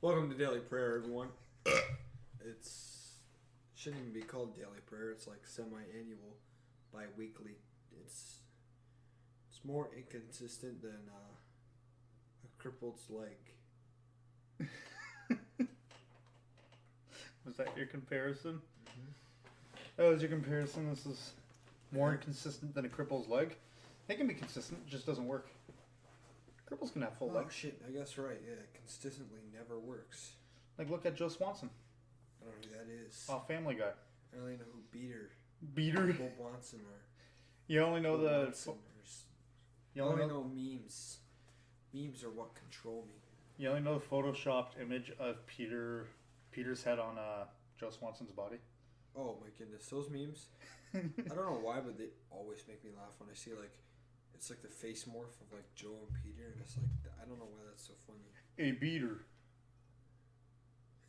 Welcome to Daily Prayer, everyone. Shouldn't even be called Daily Prayer. It's like semi-annual, bi-weekly. It's more inconsistent than a crippled's leg. Was that your comparison? Mm-hmm. That was your comparison. This is more inconsistent than a cripple's leg. They can be consistent, it just doesn't work. Cripples can have full legs. Oh shit, I guess right. Yeah, consistently never works. Like look at Joe Swanson. I don't know who that is. Oh, Family Guy. I don't even know who Beater. Bob Watson or. You only know the. You only know memes. Memes are what control me. You only know the photoshopped image of Peter's head on Joe Swanson's body. Oh my goodness, those memes. I don't know why, but they always make me laugh when I see like. It's like the face morph of like Joe and Peter, and it's like I don't know why that's so funny. A beater.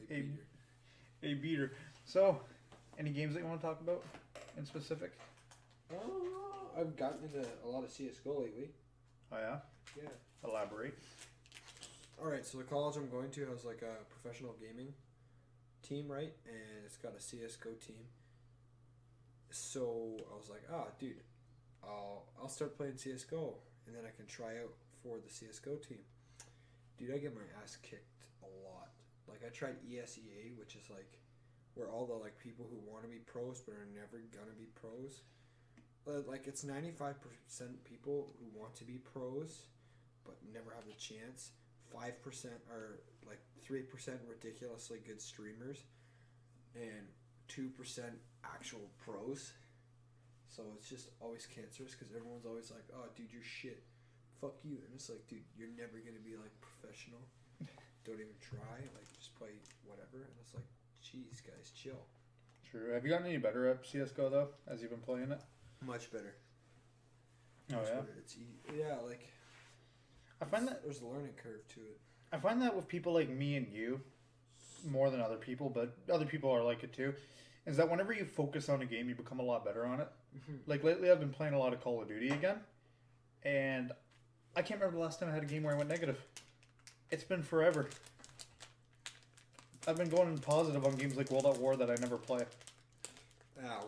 Hey, Peter. A beater. So, any games that you want to talk about in specific? I've gotten into a lot of CS:GO lately. Oh yeah. Yeah. Elaborate. All right, so the college I'm going to has like a professional gaming team, right? And it's got a CS:GO team. So I was like, dude. I'll start playing CS:GO, and then I can try out for the CS:GO team. Dude, I get my ass kicked a lot. Like, I tried ESEA, which is like where all the like people who want to be pros but are never gonna be pros. Like, it's 95% people who want to be pros but never have the chance. 5% are like 3% ridiculously good streamers, and 2% actual pros. So it's just always cancerous because everyone's always like, oh, dude, you're shit. Fuck you. And it's like, dude, you're never going to be, like, professional. Don't even try. Like, just play whatever. And it's like, geez, guys, chill. True. Have you gotten any better at CSGO, though, as you've been playing it? Much better. Oh, yeah? Better. Yeah, like, I find that there's a learning curve to it. I find that with people like me and you, more than other people, but other people are like it too, is that whenever you focus on a game, you become a lot better on it. Mm-hmm. Like lately, I've been playing a lot of Call of Duty again, and I can't remember the last time I had a game where I went negative. It's been forever. I've been going positive on games like World at War that I never play.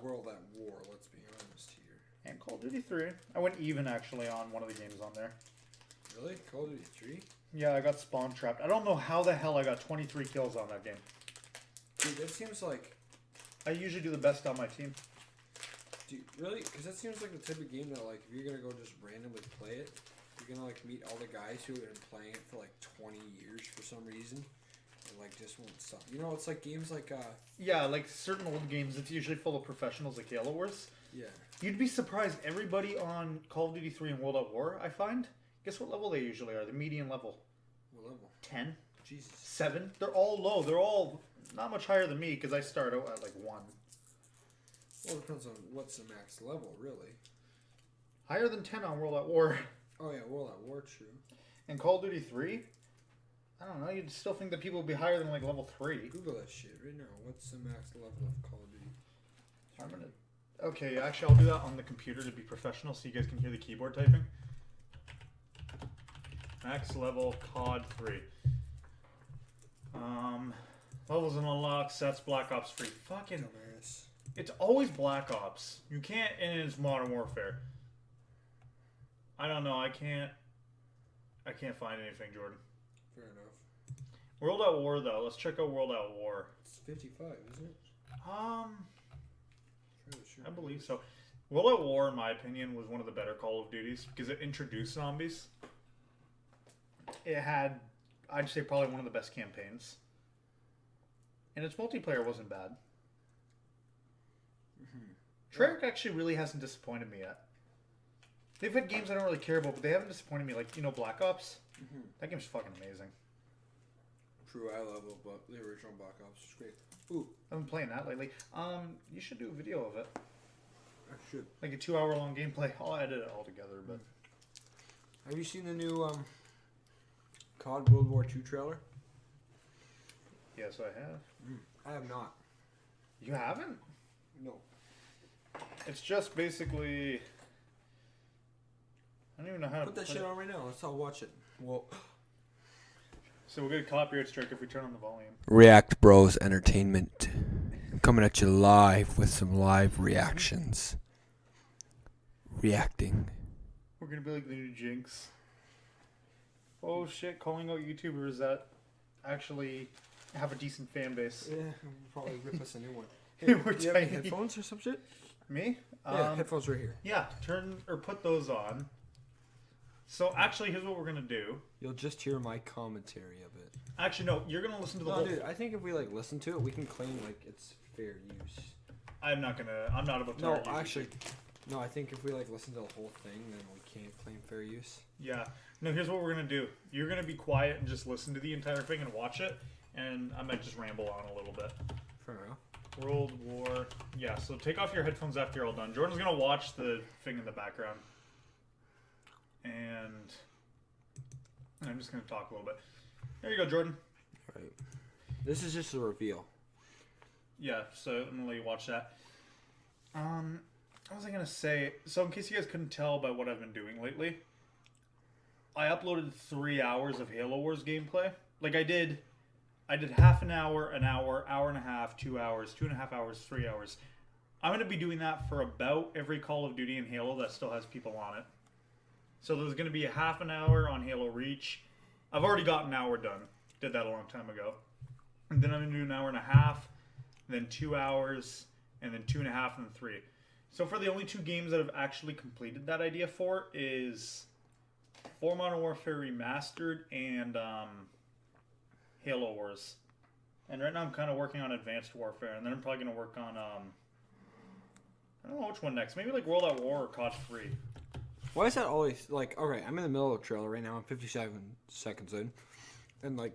World at War, let's be honest here. And Call of Duty 3. I went even, actually, on one of the games on there. Really? Call of Duty 3? Yeah, I got spawn trapped. I don't know how the hell I got 23 kills on that game. Dude, that seems like... I usually do the best on my team. Dude, really? Because that seems like the type of game that, like, if you're going to go just randomly play it, you're going to, like, meet all the guys who have been playing it for, like, 20 years for some reason. And, like, just won't stop. You know, it's like games like, Yeah, like certain old games, it's usually full of professionals like Halo Wars. Yeah. You'd be surprised. Everybody on Call of Duty 3 and World at War, I find, guess what level they usually are? The median level. What level? 10. Jesus. 7. They're all low. They're all not much higher than me because I start out at, like, 1. Well, it depends on what's the max level, really. Higher than 10 on World at War. Oh, yeah, World at War, true. And Call of Duty 3? I don't know. You'd still think that people would be higher than, like, level 3. Google that shit right now. What's the max level of Call of Duty? I'm gonna... Okay, actually, I'll do that on the computer to be professional so you guys can hear the keyboard typing. Max level COD 3. Levels and unlock sets Black Ops 3. Fucking... Dumbass. It's always Black Ops. You can't, and it's Modern Warfare. I don't know. I can't find anything, Jordan. Fair enough. World at War, though. Let's check out World at War. It's 55, isn't it? Sure. I believe so. World at War, in my opinion, was one of the better Call of Duties because it introduced zombies. It had, I'd say, probably one of the best campaigns. And its multiplayer wasn't bad. Mm-hmm. Treyarch actually really hasn't disappointed me yet. They've had games I don't really care about, but they haven't disappointed me. Like, you know, Black Ops? Mm-hmm. That game's fucking amazing. True, I love it, but the original Black Ops is great. Ooh. I've been playing that lately. You should do a video of it. I should. Like a 2-hour-long gameplay. I'll edit it all together, but... Have you seen the new, COD World War II trailer? Yes, I have. I have not. You haven't? No. It's just basically... I don't even know how to put that shit on right now. Let's all watch it. Well, So we'll get a copyright strike if we turn on the volume. React Bros Entertainment. Coming at you live with some live reactions. Reacting. We're gonna be like the new Jinx. Oh shit, calling out YouTubers that actually have a decent fan base. Yeah, we'll probably rip us a new one. We're Do you have any tiny. headphones or some shit? Me? Yeah, headphones right here. Yeah, turn or put those on. So actually, here's what we're gonna do. You'll just hear my commentary of it. Actually, no, you're gonna listen to the whole. Dude, I think if we like listen to it, we can claim like it's fair use. I'm not about to. No, argue. actually, no. I think if we like listen to the whole thing, then we can't claim fair use. Yeah. No, here's what we're gonna do. You're gonna be quiet and just listen to the entire thing and watch it, and I might just ramble on a little bit. Fair enough. World War. Yeah. So take off your headphones after you're all done. Jordan's gonna watch the thing in the background, and I'm just gonna talk a little bit. There you go, Jordan. Right. This is just a reveal. Yeah. So I'm gonna let you watch that. What was I gonna say? So in case you guys couldn't tell by what I've been doing lately, I uploaded 3 hours of Halo Wars gameplay. Like I did half an hour, hour and a half, 2 hours, 2.5 hours, 3 hours. I'm gonna be doing that for about every Call of Duty and Halo that still has people on it. So there's gonna be a half an hour on Halo Reach. I've already got an hour done. Did that a long time ago. And then I'm gonna do an hour and a half, then 2 hours, and then 2.5, and then 3. So for the only 2 games that I've actually completed that idea for is For Modern Warfare Remastered and Halo Wars. And right now I'm kind of working on Advanced Warfare, and then I'm probably going to work on, I don't know which one next. Maybe like World at War or COD 3. Why is that always, like, alright, I'm in the middle of a trailer right now, I'm 57 seconds in, and, like,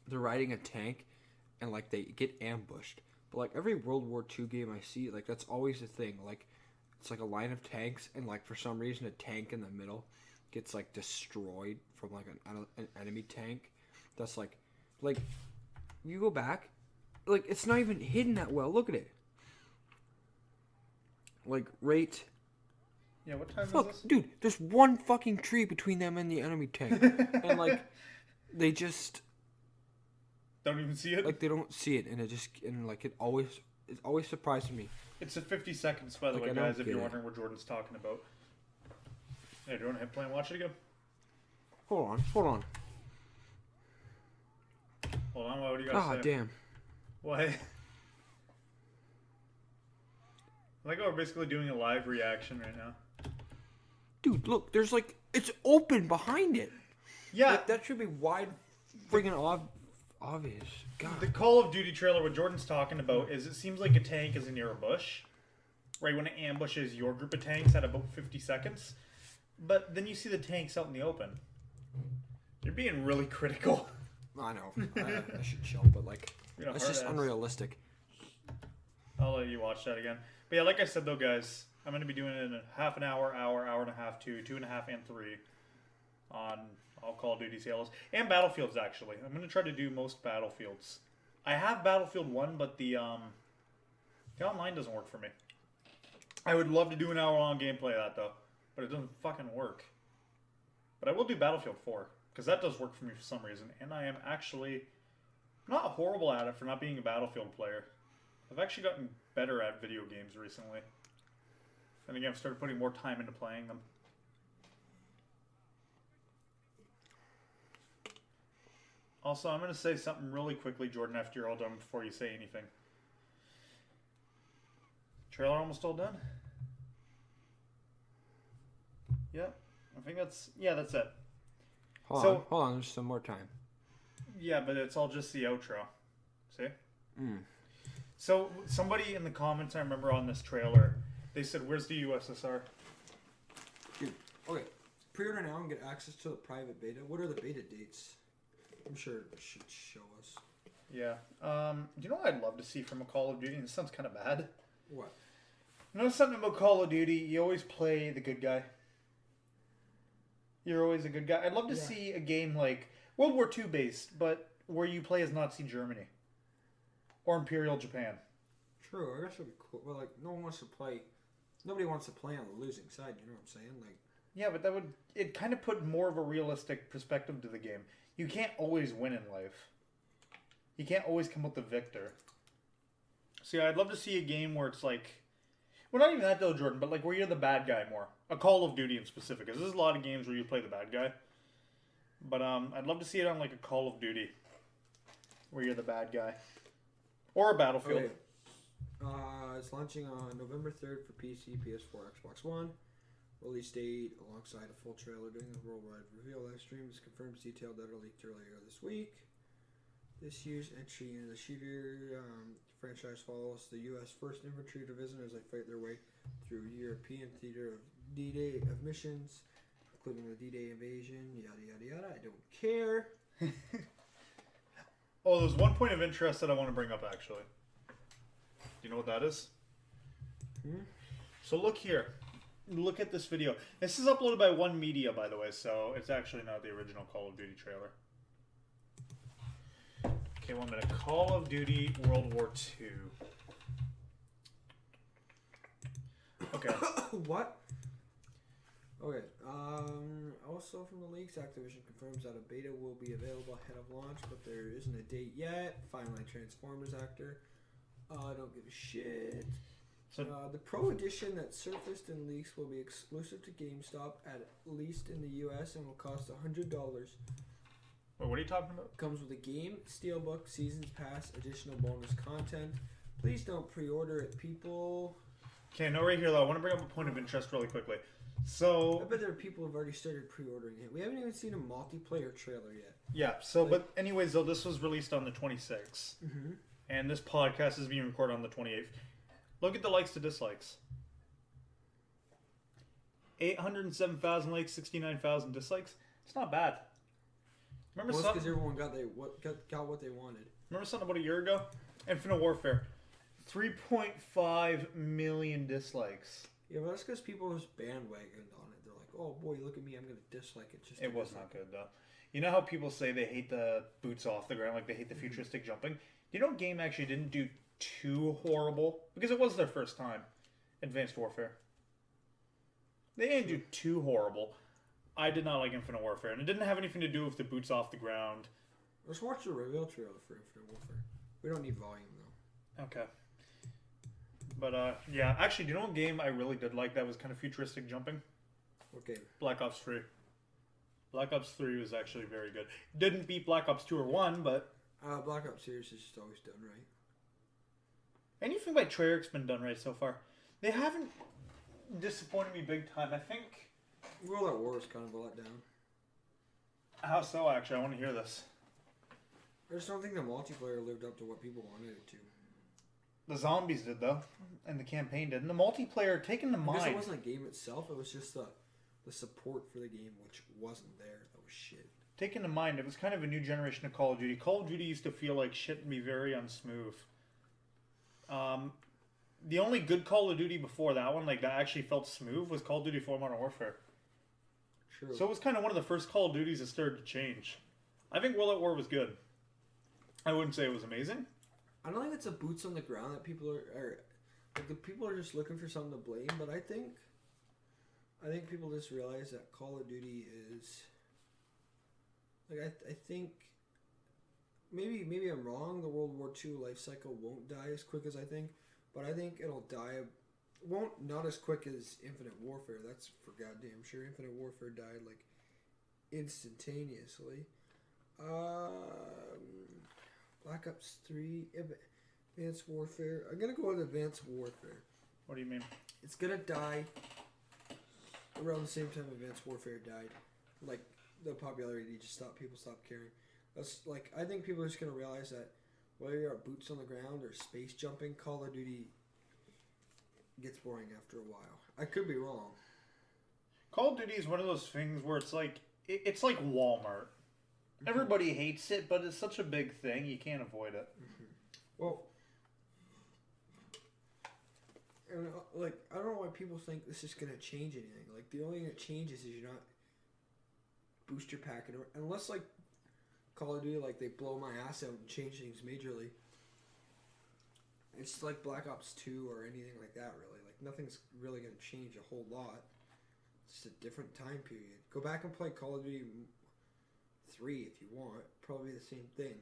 they're riding a tank, and, like, they get ambushed. But, like, every World War II game I see, like, that's always a thing. Like, it's, like, a line of tanks, and, like, for some reason, a tank in the middle gets, like, destroyed from, like, an enemy tank. That's, like, you go back, like, it's not even hidden that well. Look at it. Like, right... Yeah, what time Look, is this? dude, there's one fucking tree between them and the enemy tank. And, like, they just... Don't even see it? Like, they don't see it, and it always surprises me. It's at 50 seconds, by the way, guys, if you're wondering what Jordan's talking about. Hey, do you want to hit play and watch it again? Hold on. Hold on, what do you got to say? Ah, damn. What? I like how we're basically doing a live reaction right now. Dude, look, there's, like, it's open behind it. Yeah. Like, that should be wide friggin' obvious. God. The Call of Duty trailer, what Jordan's talking about, is it seems like a tank is near a bush. Right when it ambushes your group of tanks at about 50 seconds. But then you see the tanks out in the open. You're being really critical. I know. I should chill, but, like, it's just unrealistic. I'll let you watch that again. But yeah, like I said, though, guys, I'm going to be doing it in a half an hour, hour and a half, 2.5, and 3 on all Call of Duty Halos. And Battlefields, actually. I'm going to try to do most Battlefields. I have Battlefield 1, but the online doesn't work for me. I would love to do an hour-long gameplay of that, though. But it doesn't fucking work. But I will do Battlefield 4, because that does work for me for some reason. And I am actually not horrible at it for not being a Battlefield player. I've actually gotten better at video games recently. And again, I've started putting more time into playing them. Also, I'm going to say something really quickly, Jordan, after you're all done, before you say anything. Trailer almost all done? Yep. I think that's it. Hold on, there's some more time. Yeah, but it's all just the outro. See? Mm. So, somebody in the comments, I remember on this trailer, they said, where's the USSR? Dude, okay. Pre-order now and get access to the private beta. What are the beta dates? I'm sure it should show us. Yeah. You know what I'd love to see from a Call of Duty? And this sounds kind of bad. What? You know something about Call of Duty? You always play the good guy. You're always a good guy. I'd love to see a game like World War II based, but where you play as Nazi Germany. Or Imperial Japan. True, I guess it'd be cool. But, like, nobody wants to play on the losing side, you know what I'm saying? Like, Yeah, but it kind of put more of a realistic perspective to the game. You can't always win in life. You can't always come out the victor. See, I'd love to see a game where it's like, well, not even that though, Jordan, but like where you're the bad guy more. A Call of Duty in specific, because there's a lot of games where you play the bad guy. But I'd love to see it on like a Call of Duty, where you're the bad guy, or a Battlefield. Okay. It's launching on November 3rd for PC, PS4, Xbox One. Release date alongside a full trailer during the worldwide reveal live stream is confirmed as detailed data leaked earlier this week. This year's entry into the shooter franchise follows the U.S. 1st Infantry Division as they fight their way through European theater of D-Day of missions, including the D-Day invasion, yada yada yada. I don't care. Oh, there's one point of interest that I want to bring up actually. Do you know what that is? So look here. Look at this video. This is uploaded by One Media, by the way, so it's actually not the original Call of Duty trailer. Okay, 1 minute. Call of Duty World War II. Okay. What? Okay. Also from the leaks, Activision confirms that a beta will be available ahead of launch, but there isn't a date yet. Finally, Transformers actor. I don't give a shit. So the Pro Edition that surfaced in leaks will be exclusive to GameStop at least in the US and will cost $100. Wait, what are you talking about? Comes with a game, Steelbook, Seasons Pass, additional bonus content. Please don't pre-order it, people. Okay, no, right here though. I want to bring up a point of interest really quickly. So I bet there are people who've already started pre-ordering it. We haven't even seen a multiplayer trailer yet. Yeah. So, like, but anyways, though, this was released on the 26th, and this podcast is being recorded on the 28th. Look at the likes to dislikes. 807,000 likes, 69,000 dislikes. It's not bad. Remember well, something? Because everyone got what they wanted. Remember something about a year ago? Infinite Warfare. 3.5 million dislikes. Yeah, but that's because people just bandwagoned on it. They're like, "Oh boy, look at me! I'm gonna dislike it." Just it was not good though. You know how people say they hate the boots off the ground, like they hate the futuristic jumping. You know, game actually didn't do too horrible because it was their first time. Advanced Warfare. They didn't do too horrible. I did not like Infinite Warfare, and it didn't have anything to do with the boots off the ground. Let's watch the reveal trailer for Infinite Warfare. We don't need volume though. Okay. But yeah, actually, do you know what game I really did like that was kind of futuristic jumping? Okay. Black Ops 3. Black Ops 3 was actually very good. Didn't beat Black Ops 2 or 1, but Black Ops series is just always done right. Anything by Treyarch's been done right so far. They haven't disappointed me big time. I think World at War is kind of a letdown. How so? Actually, I want to hear this. I just don't think the multiplayer lived up to what people wanted it to. The zombies did though, and the campaign did. And the multiplayer, taking the mind. Because it wasn't a game itself; it was just the support for the game, which wasn't there. That was shit. Taking in mind, it was kind of a new generation of Call of Duty. Call of Duty used to feel like shit and be very unsmooth. The only good Call of Duty before that one, like that actually felt smooth, was Call of Duty 4 Modern Warfare. True. So it was kind of one of the first Call of Duties that started to change. I think World at War was good. I wouldn't say it was amazing. I don't think it's a boots on the ground that people are like the people are just looking for something to blame, but I think people just realize that Call of Duty is like I think maybe I'm wrong. The World War II life cycle won't die as quick as I think, but I think it'll die. Not as quick as Infinite Warfare. That's for goddamn sure. Infinite Warfare died like instantaneously. Black Ops 3, Advanced Warfare. I'm gonna go with Advanced Warfare. What do you mean? It's gonna die around the same time Advanced Warfare died. Like the popularity just stopped. People stopped caring. That's like I think people are just gonna realize that whether you're boots on the ground or space jumping, Call of Duty gets boring after a while. I could be wrong. Call of Duty is one of those things where it's like Walmart. Everybody hates it, but it's such a big thing you can't avoid it. Well, and like I don't know why people think this is gonna change anything. Like the only thing that changes is you're not booster packing, unless like Call of Duty, like they blow my ass out and change things majorly. It's like Black Ops 2 or anything like that. Really, like nothing's really gonna change a whole lot. It's a different time period. Go back and play Call of Duty 3 if you want. Probably the same thing.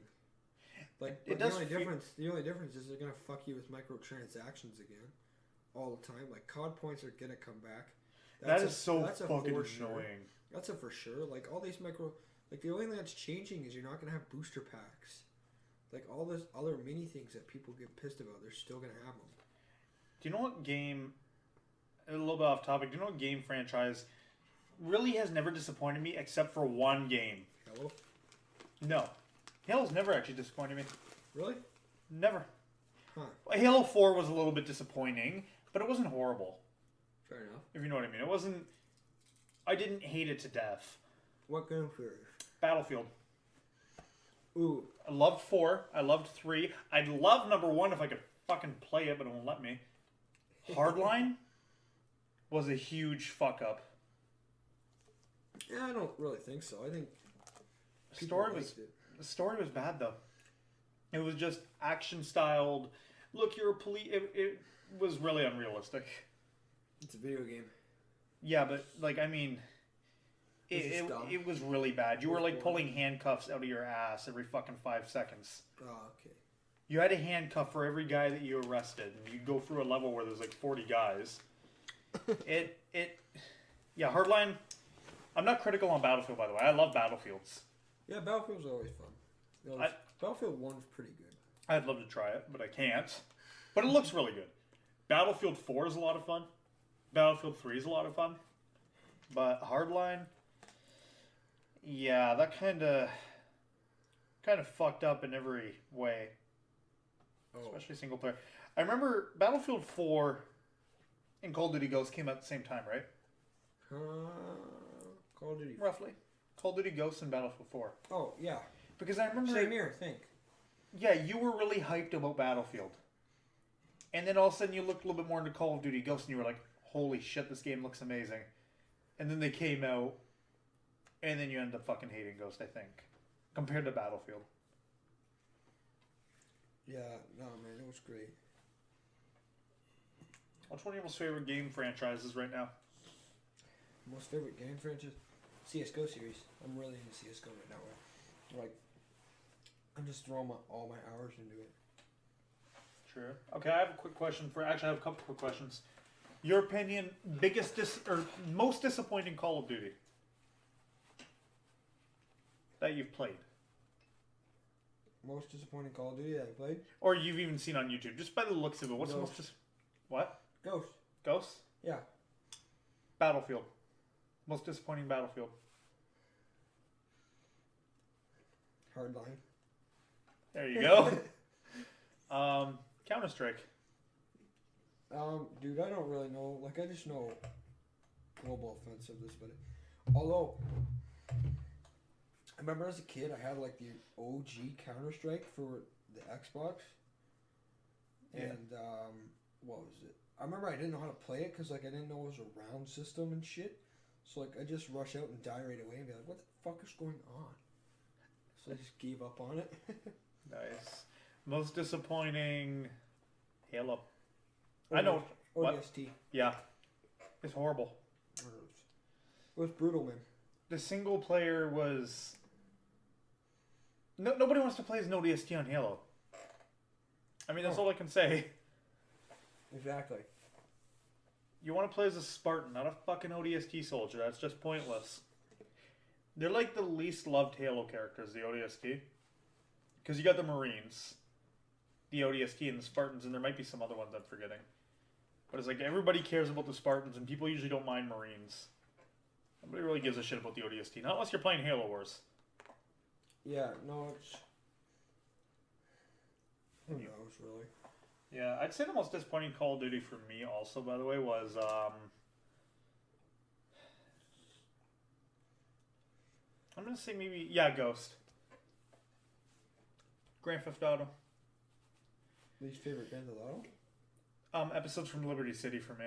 Like, It the does only difference is they're gonna fuck you with microtransactions again, all the time. Like COD points are gonna come back. That's so that's fucking for annoying. Sure. That's a for sure. Like all these like the only thing that's changing is you're not gonna have booster packs. Like all this other mini things that people get pissed about, they're still gonna have them. Do you know what game? A little bit off topic. Do you know what game franchise really has never disappointed me except for one game? Hello? No. Halo's never actually disappointed me. Really? Never. Huh. Halo 4 was a little bit disappointing, but it wasn't horrible. Fair enough. If you know what I mean. It wasn't... I didn't hate it to death. What game for? Battlefield. Ooh. I loved 4. I loved 3. I'd love number 1 if I could fucking play it, but it won't let me. Hardline was a huge fuck up. Yeah, I don't really think so. I think The story was bad though. It was just action styled. Look, you're a police. It was really unrealistic. It's a video game. Yeah, but like I mean, it was really bad. You were like pulling handcuffs out of your ass every fucking 5 seconds. Oh, okay. You had a handcuff for every guy that you arrested, and you go through a level where there's like 40 guys. Yeah, Hardline. I'm not critical on Battlefield, by the way. I love Battlefields. Yeah, Battlefield's always fun. Battlefield 1's pretty good. I'd love to try it, but I can't. But it looks really good. Battlefield 4 is a lot of fun. Battlefield 3 is a lot of fun. But Hardline, yeah, that kind of fucked up in every way. Oh. Especially single player. I remember Battlefield 4 and Call of Duty Ghosts came out at the same time, right? Call of Duty. Roughly. Call of Duty Ghosts and Battlefield 4. Oh, yeah. Because I remember... Same year, I think. Yeah, you were really hyped about Battlefield. And then all of a sudden you looked a little bit more into Call of Duty Ghosts and you were like, holy shit, this game looks amazing. And then they came out, and then you ended up fucking hating Ghost, I think. Compared to Battlefield. Yeah, no, man, it was great. What's one of your most favorite game franchises right now? Most favorite game franchise? CSGO series. I'm really into CSGO right now. Like, I'm just throwing all my hours into it. Sure. Okay, I have a quick question for... Actually, I have a couple quick questions. Your opinion, most disappointing Call of Duty that you've played? Most disappointing Call of Duty that I played? Or you've even seen on YouTube, just by the looks of it. What's Ghost. the most... What? Ghost. Ghosts? Yeah. Battlefield. Most disappointing Battlefield. Hardline. There you go. Counter-Strike. Dude, I don't really know. Like, I just know Global Offensive this, but although I remember as a kid, I had like the OG Counter-Strike for the Xbox, and what was it? I remember I didn't know how to play it because like I didn't know it was a round system and shit. So like I just rush out and die right away and be like, "What the fuck is going on?" So I just gave up on it. Nice. Most disappointing Halo. I know. ODST. Yeah. It's horrible. It was brutal, man. The single player was... Nobody wants to play as an ODST on Halo. I mean, that's all I can say. Exactly. You want to play as a Spartan, not a fucking ODST soldier. That's just pointless. They're like the least loved Halo characters, the ODST. Because you got the Marines, the ODST, and the Spartans, and there might be some other ones I'm forgetting. But it's like everybody cares about the Spartans, and people usually don't mind Marines. Nobody really gives a shit about the ODST, not unless you're playing Halo Wars. Yeah, no, it's... Who knows, really? Yeah, I'd say the most disappointing Call of Duty for me also, by the way, was... I'm going to say maybe... Yeah, Ghost. Grand Theft Auto. Least favorite Grand Theft Auto? Episodes from Liberty City for me.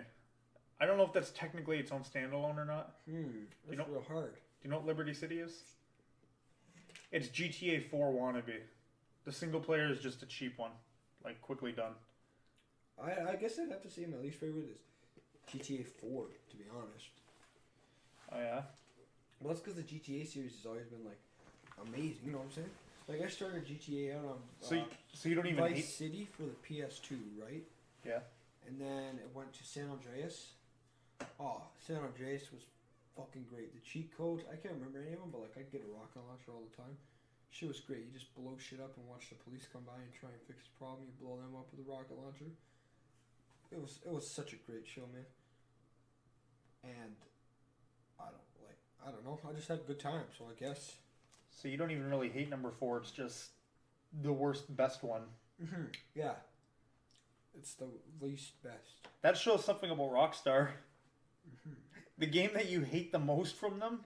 I don't know if that's technically its own standalone or not. That's real hard. Do you know what Liberty City is? It's GTA 4 wannabe. The single player is just a cheap one. Like, quickly done. I guess I'd have to say my least favorite is GTA 4, to be honest. Oh yeah. Well, that's because the GTA series has always been like amazing. You know what I'm saying? Like I started GTA out on So you don't even Vice hate. City for the PS2, right? Yeah. And then it went to San Andreas. Oh, San Andreas was fucking great. The cheat codes, I can't remember any of them, but like I'd get a rocket launcher all the time. Shit was great. You just blow shit up and watch the police come by and try and fix the problem. You blow them up with a rocket launcher. It was such a great show, man. And I don't know. I just had a good time, so I guess. So you don't even really hate number 4. It's just the worst, best one. Mm-hmm. Yeah. It's the least best. That shows something about Rockstar. Mm-hmm. The game that you hate the most from them,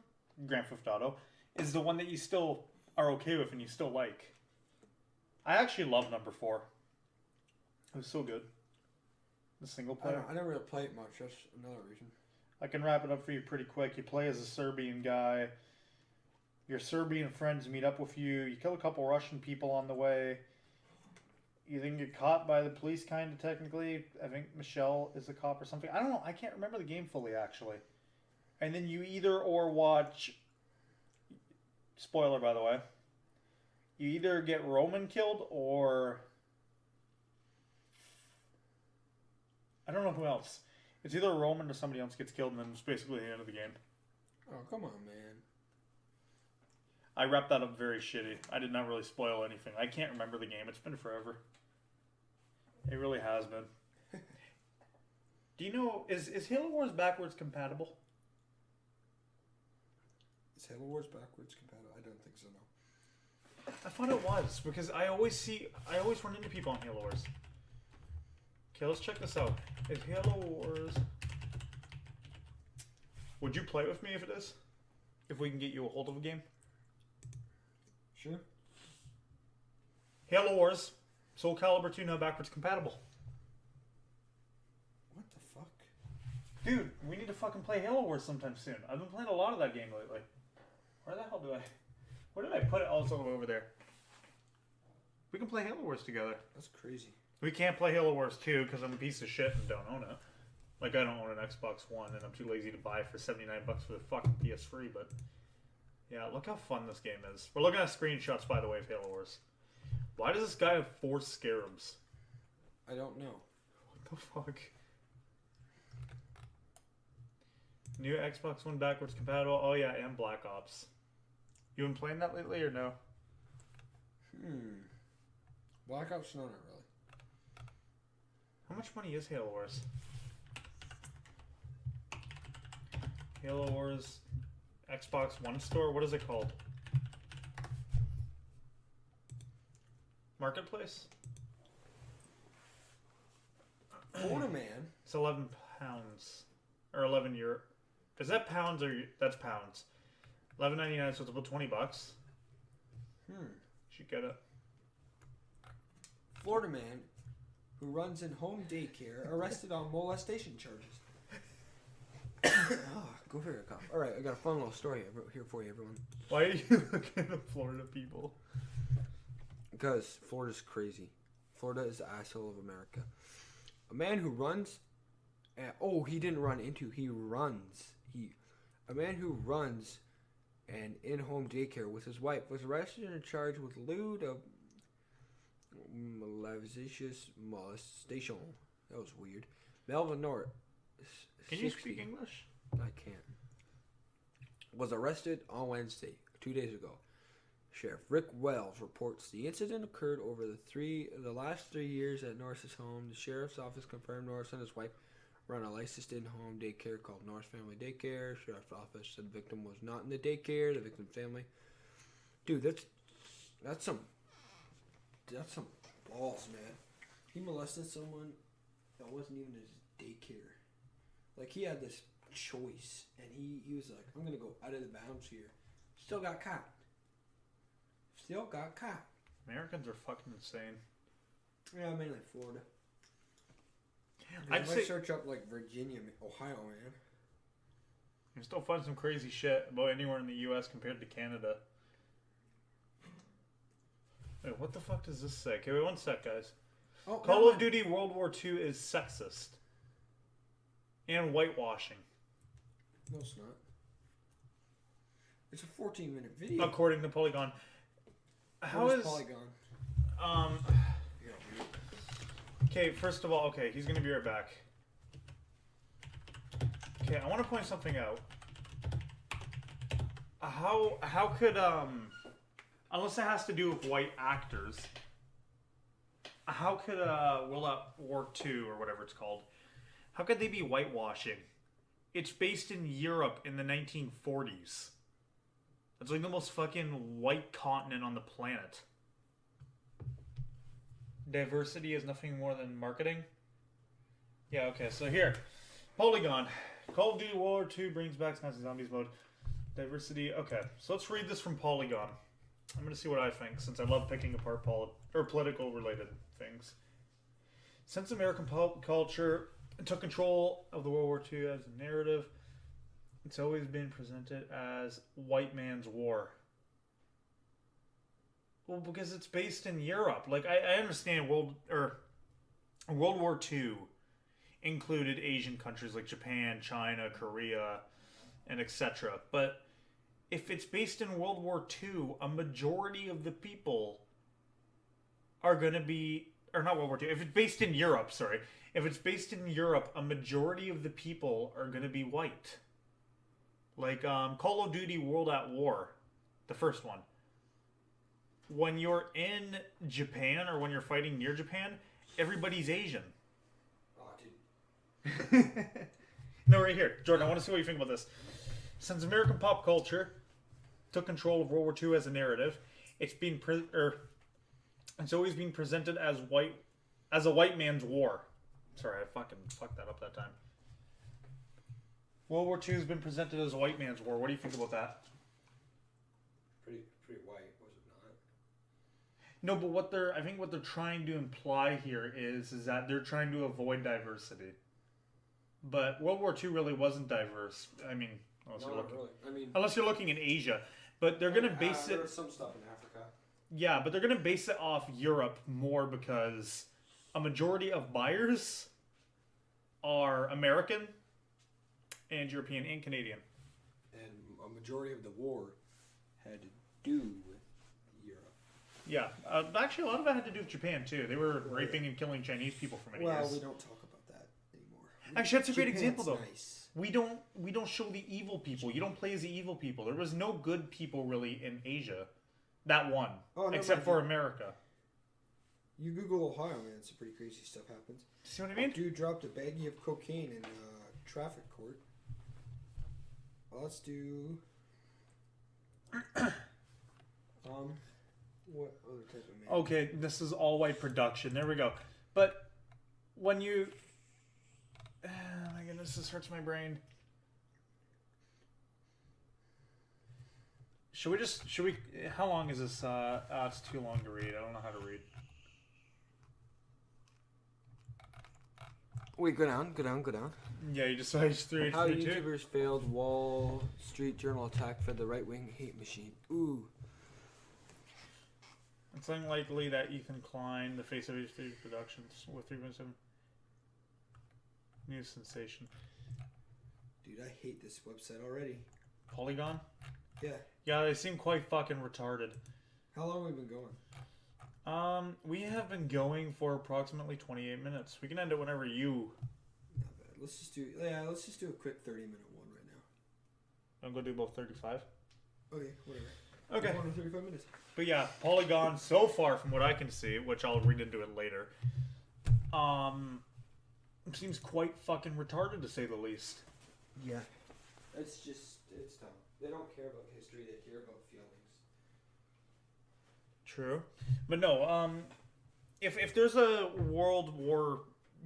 Grand Theft Auto, is the one that you still are okay with and you still like. I actually love number 4. It was so good. The single player. I never really play it much. That's another reason. I can wrap it up for you pretty quick. You play as a Serbian guy. Your Serbian friends meet up with you. You kill a couple Russian people on the way. You then get caught by the police, kind of technically. I think Michelle is a cop or something. I don't know. I can't remember the game fully, actually. And then you either or watch... Spoiler, by the way. You either get Roman killed or... I don't know who else. It's either Roman or somebody else gets killed, and then it's basically the end of the game. Oh, come on, man. I wrapped that up very shitty. I did not really spoil anything. I can't remember the game. It's been forever. It really has been. Do you know, is Halo Wars backwards compatible? Is Halo Wars backwards compatible? I don't think so, no. I thought it was, because I always run into people on Halo Wars. Okay, let's check this out. Is Halo Wars... Would you play with me if it is? If we can get you a hold of a game? Sure. Halo Wars, Soul Calibur 2 now backwards compatible. What the fuck? Dude, we need to fucking play Halo Wars sometime soon. I've been playing a lot of that game lately. Where the hell do I... Where did I put it? Oh, it's all the way over there. We can play Halo Wars together. That's crazy. We can't play Halo Wars 2 because I'm a piece of shit and don't own it. Like, I don't own an Xbox One and I'm too lazy to buy for $79 for the fucking PS3, but... Yeah, look how fun this game is. We're looking at screenshots, by the way, of Halo Wars. Why does this guy have 4 scarabs? I don't know. What the fuck? New Xbox One backwards compatible. Oh yeah, and Black Ops. You been playing that lately or no? Black Ops, no, not really. How much money is Halo Wars? Halo Wars Xbox One store? What is it called? Marketplace? Florida man. It's 11 pounds. Or 11 euro. Is that pounds or... That's pounds. $11.99, so it's about $20. Should get it. Florida man who runs in home daycare arrested on molestation charges. Go for your cough. All right, I got a fun little story here for you, everyone. Why are you looking at Florida people? Because Florida's crazy. Florida is the asshole of America. A man who runs... he didn't run into. He runs. A man who runs an in-home daycare with his wife was arrested and charged with lewd of lascivious molestation. That was weird. Melvin North. Can you speak English? I can't. Was arrested on Wednesday, 2 days ago. Sheriff Rick Wells reports the incident occurred over the last 3 years at Norris's home. The sheriff's office confirmed Norris and his wife run a licensed in-home daycare called Norris Family Daycare. Sheriff's office said the victim was not in the daycare. The victim's family. Dude, that's some balls, man. He molested someone that wasn't even his daycare. Like, he had this choice, and he was like, I'm gonna go out of the bounds here. Still got caught. Americans are fucking insane. Yeah, mainly Florida. I'd say search up like Virginia, Ohio, man. You can still find some crazy shit about anywhere in the U.S. compared to Canada. Wait, what the fuck does this say? Okay, wait one sec, guys. Call of Duty World War II is sexist. And whitewashing. No, it's not. It's a 14-minute video. According to Polygon. How What is Polygon? Okay, first of all, okay, he's gonna be right back. Okay, I want to point something out. How could unless it has to do with white actors, how could World at War II or whatever it's called, how could they be whitewashing? It's based in Europe in the 1940s. It's like the most fucking white continent on the planet. Diversity is nothing more than marketing. Yeah, okay, so here. Polygon. Call of Duty World War II brings back Nazi Zombies mode. Diversity. Okay, so let's read this from Polygon. I'm going to see what I think, since I love picking apart political related things. Since American pop culture took control of the World War II as a narrative, it's always been presented as white man's war. Well, because it's based in Europe. Like, I understand World War II included Asian countries like Japan, China, Korea, and etc. But if it's based in World War II, a majority of the people are going to be... Or not World War II. If it's based in Europe, sorry. If it's based in Europe, a majority of the people are going to be white. Like Call of Duty World at War, the first one. When you're in Japan or when you're fighting near Japan, everybody's Asian. Oh, dude. No, right here. Jordan, I want to see what you think about this. Since American pop culture took control of World War II as a narrative, it's always been presented as a white man's war. Sorry, I fucking fucked that up that time. World War II has been presented as a white man's war. What do you think about that? Pretty white, was it not? No, but I think what they're trying to imply here is that they're trying to avoid diversity. But World War II really wasn't diverse. I mean, unless you're looking in Asia. But they're going to base it... There's some stuff in Africa. Yeah, but they're going to base it off Europe more because a majority of buyers are American and European and Canadian. And a majority of the war had to do with Europe. Yeah. Actually, a lot of it had to do with Japan, too. They were raping and killing Chinese people for many years. Well, we don't talk about that anymore. Actually, that's a great example, though. Nice. We don't show the evil people. You don't play as the evil people. There was no good people, really, in Asia. That one. Oh, no, except for America. You Google Ohio, man, some pretty crazy stuff happens. See what I mean? A dude dropped a baggie of cocaine in a traffic court. Let's do... what other type of man? Okay, this is all white production. There we go. But when you... Oh my goodness, this hurts my brain. Should we... How long is this? It's too long to read. I don't know how to read. Wait, go down. Yeah, you just threw it How through YouTubers failed Wall Street Journal attack fed the right-wing hate machine. Ooh. It's unlikely that Ethan Klein, the face of HD Productions, with 3.7 news sensation. Dude, I hate this website already. Polygon? Yeah. Yeah, they seem quite fucking retarded. How long have we been going? We have been going for approximately 28 minutes. We can end it whenever you... Not bad. Let's just do a quick 30-minute one right now. I'm going to do about 35. Okay, whatever. Okay. 35 minutes. But yeah, Polygon, so far from what I can see, which I'll read into it later, seems quite fucking retarded to say the least. Yeah. It's dumb. They don't care about history, they care about feelings. True. But no, if there's a World War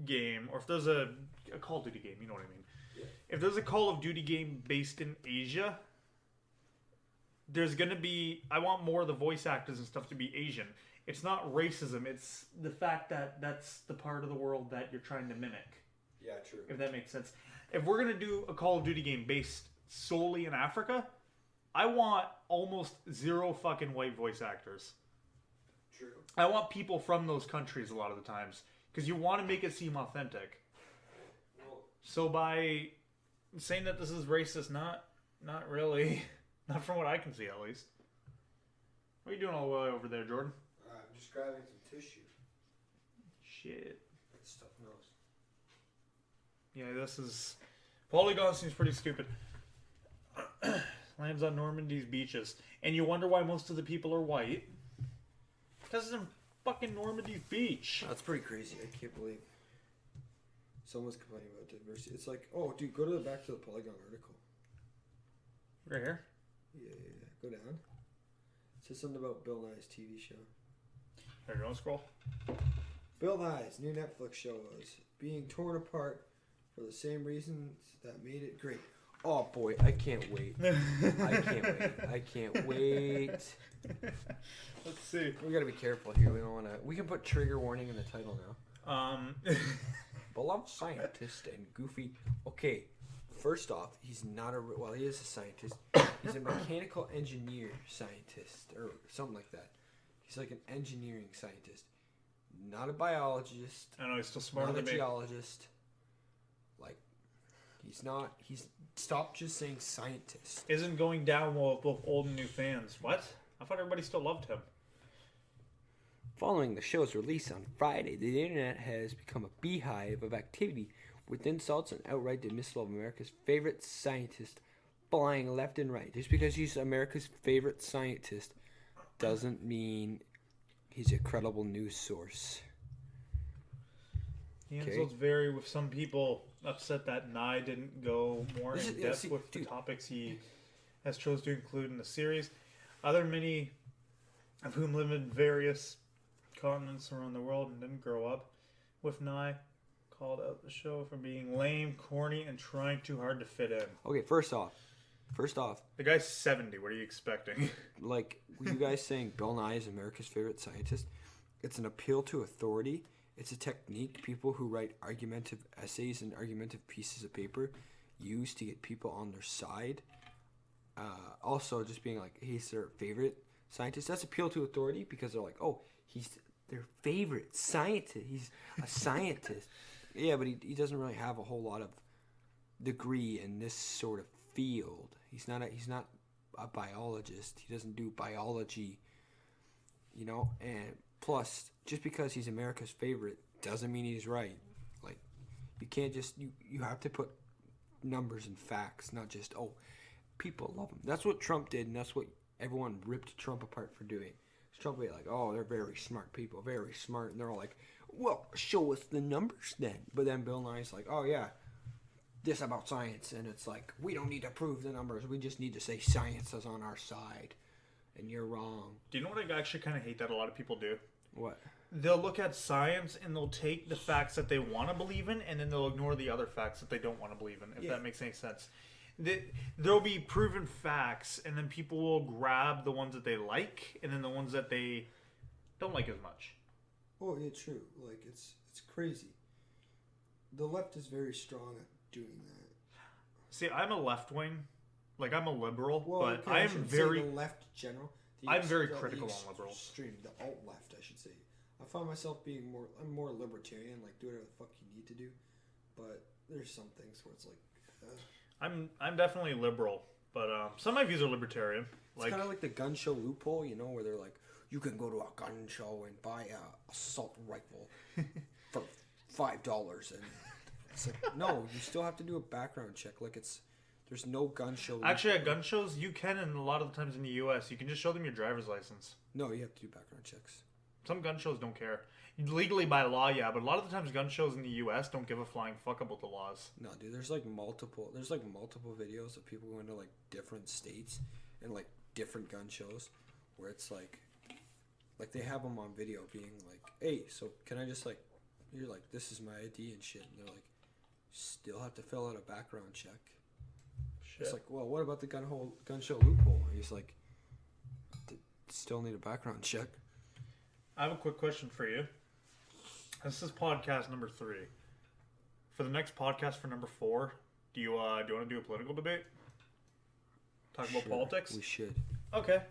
game, or if there's a Call of Duty game, you know what I mean? Yeah. If there's a Call of Duty game based in Asia, there's going to be... I want more of the voice actors and stuff to be Asian. It's not racism, it's the fact that that's the part of the world that you're trying to mimic. Yeah, true. If that makes sense. If we're going to do a Call of Duty game based solely in Africa, I want almost zero fucking white voice actors. True. I want people from those countries a lot of the times. Because you want to make it seem authentic. Well, so by saying that this is racist, not really. Not from what I can see, at least. What are you doing all the way over there, Jordan? I'm just grabbing some tissue. Shit. That stuff knows. Yeah, this is... Polygon seems pretty stupid. Lands on Normandy's beaches. And you wonder why most of the people are white. Because it's in fucking Normandy's beach. That's pretty crazy. I can't believe someone's complaining about diversity. It's like, oh, dude, go to the back to the Polygon article. Right here? Yeah. Go down. It says something about Bill Nye's TV show. There you go, scroll. Bill Nye's new Netflix show is being torn apart for the same reasons that made it great. Oh boy, I can't wait. I can't wait. Let's see. We gotta be careful here. We don't wanna. We can put trigger warning in the title now. Beloved scientist and goofy. Okay, first off, he's not a. Well, he is a scientist. He's a mechanical engineer scientist or something like that. He's like an engineering scientist, not a biologist. I know he's still smarter than me. Not a geologist. Like, he's not. He's stop just saying scientist. Isn't going down well with both old and new fans. What? I thought everybody still loved him. Following the show's release on Friday, the internet has become a beehive of activity with insults and outright dismissal of America's favorite scientist flying left and right. Just because he's America's favorite scientist doesn't mean he's a credible news source. The insults vary, with some people upset that Nye didn't go more in depth with the topics he has chose to include in the series. Many of whom live in various continents around the world and didn't grow up with Nye, called out the show for being lame, corny, and trying too hard to fit in. Okay, first off, the guy's 70. What are you expecting? Like, you guys saying Bill Nye is America's favorite scientist, it's an appeal to authority. It's a technique people who write argumentative essays and argumentative pieces of paper use to get people on their side. Also, just being like, he's their favorite scientist. That's appeal to authority because they're like, oh, he's their favorite scientist. He's a scientist. Yeah, but he doesn't really have a whole lot of degree in this sort of field. He's not a biologist. He doesn't do biology, you know. And plus, just because he's America's favorite doesn't mean he's right. Like, you can't just you have to put numbers and facts, not just, oh, people love him. That's what Trump did, and that's what everyone ripped Trump apart for doing. Trump would be like, oh, they're very smart people, very smart. And they're all like, well, show us the numbers then. But then Bill Nye's like, oh, yeah, this about science. And it's like, we don't need to prove the numbers. We just need to say science is on our side. And you're wrong. Do you know what I actually kind of hate that a lot of people do? What? They'll look at science and they'll take the facts that they want to believe in, and then they'll ignore the other facts that they don't want to believe in, if that makes any sense. There'll be proven facts, and then people will grab the ones that they like, and then the ones that they don't like as much. Oh, yeah, true. Like, it's crazy. The left is very strong at doing that. See, I'm a left wing, like I'm a liberal, well, but okay, I am very the left general. I'm very critical on liberals. Extreme, the alt left, I should say. I find myself being I'm more libertarian, like do whatever the fuck you need to do. But there's some things where it's like. I'm definitely liberal, but some of my views are libertarian. It's kind of like the gun show loophole, you know, where they're like, you can go to a gun show and buy a assault rifle for $5, and it's like, no, you still have to do a background check. Like there's no gun show loophole. Actually, at gun shows, you can, and a lot of the times in the U.S., you can just show them your driver's license. No, you have to do background checks. Some gun shows don't care. Legally by law, yeah, but a lot of the times gun shows in the U.S. don't give a flying fuck about the laws. No, dude, there's multiple videos of people going to like different states and like different gun shows where it's like they have them on video being like, hey, so can I just like, you're like, this is my ID and shit, and they're like, still have to fill out a background check. Shit. It's like, well, what about the gun show loophole? And he's like, still need a background check. I have a quick question for you. This is podcast number 3. For the next podcast, for number 4, do you want to do a political debate? Talk about politics? We should. Okay.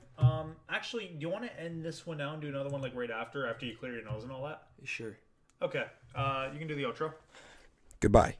Actually, do you want to end this one now and do another one like right after you clear your nose and all that? Sure. Okay. You can do the outro. Goodbye.